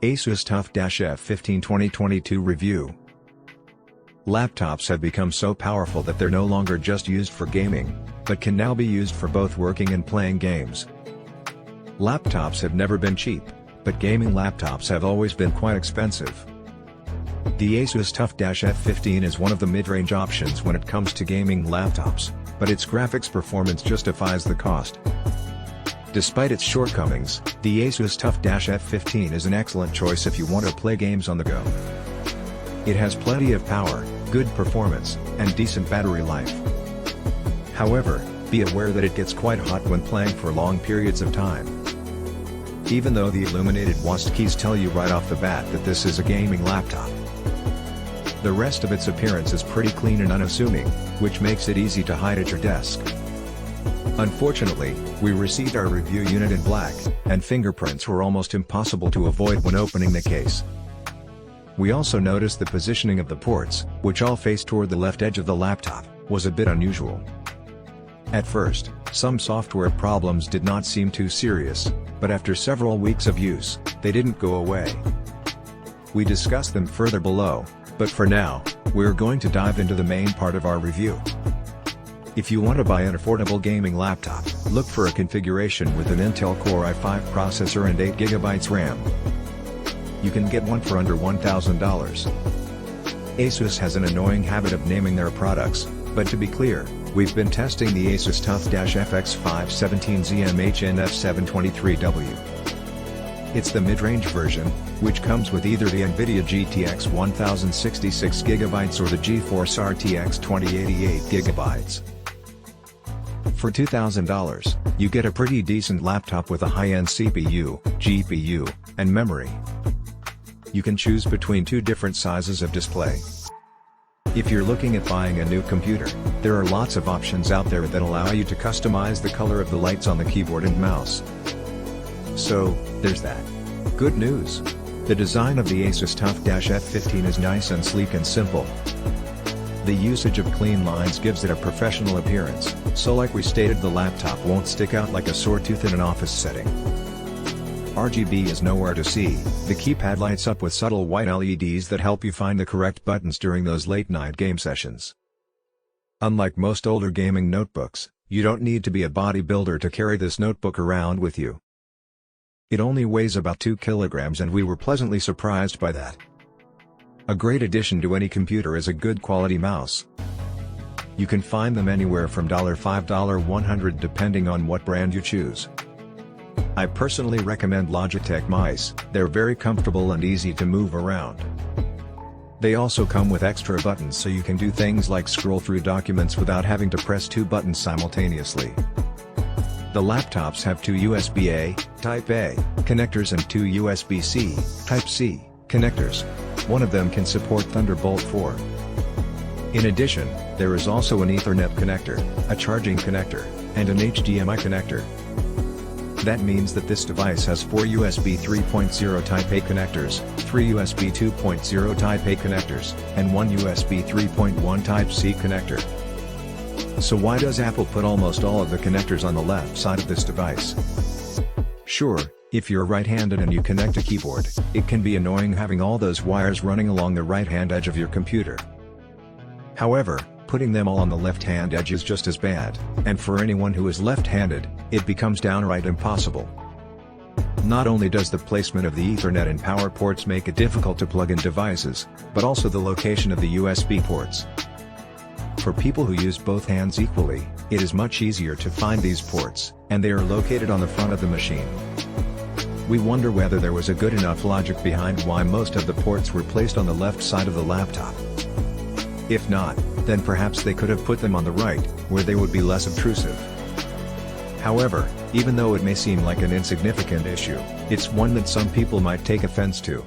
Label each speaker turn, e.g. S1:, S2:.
S1: Asus TUF Dash F15 2022 Review. Laptops have become so powerful that they're no longer just used for gaming, but can now be used for both working and playing games. Laptops have never been cheap, but gaming laptops have always been quite expensive. The Asus TUF Dash F15 is one of the mid-range options when it comes to gaming laptops, but its graphics performance justifies the cost. Despite its shortcomings, the Asus TUF Dash F15 is an excellent choice if you want to play games on the go. It has plenty of power, good performance, and decent battery life. However, be aware that it gets quite hot when playing for long periods of time. Even though the illuminated WASD keys tell you right off the bat that this is a gaming laptop, the rest of its appearance is pretty clean and unassuming, which makes it easy to hide at your desk. Unfortunately, we received our review unit in black, and fingerprints were almost impossible to avoid when opening the case. We also noticed the positioning of the ports, which all face toward the left edge of the laptop, was a bit unusual. At first, some software problems did not seem too serious, but after several weeks of use, they didn't go away. We discussed them further below, but for now, we're going to dive into the main part of our review. If you want to buy an affordable gaming laptop, look for a configuration with an Intel Core i5 processor and 8GB RAM. You can get one for under $1,000. Asus has an annoying habit of naming their products, but to be clear, we've been testing the Asus TUF Dash FX517ZMHNF723W. It's the mid-range version, which comes with either the NVIDIA GTX 1066GB or the GeForce RTX 2088GB. For $2,000, you get a pretty decent laptop with a high-end CPU, GPU, and memory. You can choose between two different sizes of display. If you're looking at buying a new computer, there are lots of options out there that allow you to customize the color of the lights on the keyboard and mouse. So, there's that. Good news! The design of the Asus TUF Dash F15 is nice and sleek and simple. The usage of clean lines gives it a professional appearance, so like we stated, the laptop won't stick out like a sore tooth in an office setting. RGB is nowhere to see, the keypad lights up with subtle white LEDs that help you find the correct buttons during those late-night game sessions. Unlike most older gaming notebooks, you don't need to be a bodybuilder to carry this notebook around with you. It only weighs about 2 kilograms, and we were pleasantly surprised by that. A great addition to any computer is a good quality mouse. You can find them anywhere from $5 to $100 depending on what brand you choose. I personally recommend Logitech mice, they're very comfortable and easy to move around. They also come with extra buttons so you can do things like scroll through documents without having to press 2 buttons simultaneously. The laptops have 2 USB-A, Type-A, connectors and 2 USB-C, Type-C, connectors. One of them can support Thunderbolt 4. In addition, there is also an Ethernet connector, a charging connector, and an HDMI connector. That means that this device has 4 USB 3.0 Type-A connectors, 3 USB 2.0 Type-A connectors, and 1 USB 3.1 Type-C connector. So why does Apple put almost all of the connectors on the left side of this device? Sure, if you're right-handed and you connect a keyboard, it can be annoying having all those wires running along the right-hand edge of your computer. However, putting them all on the left-hand edge is just as bad, and for anyone who is left-handed, it becomes downright impossible. Not only does the placement of the Ethernet and power ports make it difficult to plug in devices, but also the location of the USB ports. For people who use both hands equally, it is much easier to find these ports, and they are located on the front of the machine. We wonder whether there was a good enough logic behind why most of the ports were placed on the left side of the laptop. If not, then perhaps they could have put them on the right, where they would be less obtrusive. However, even though it may seem like an insignificant issue, it's one that some people might take offense to.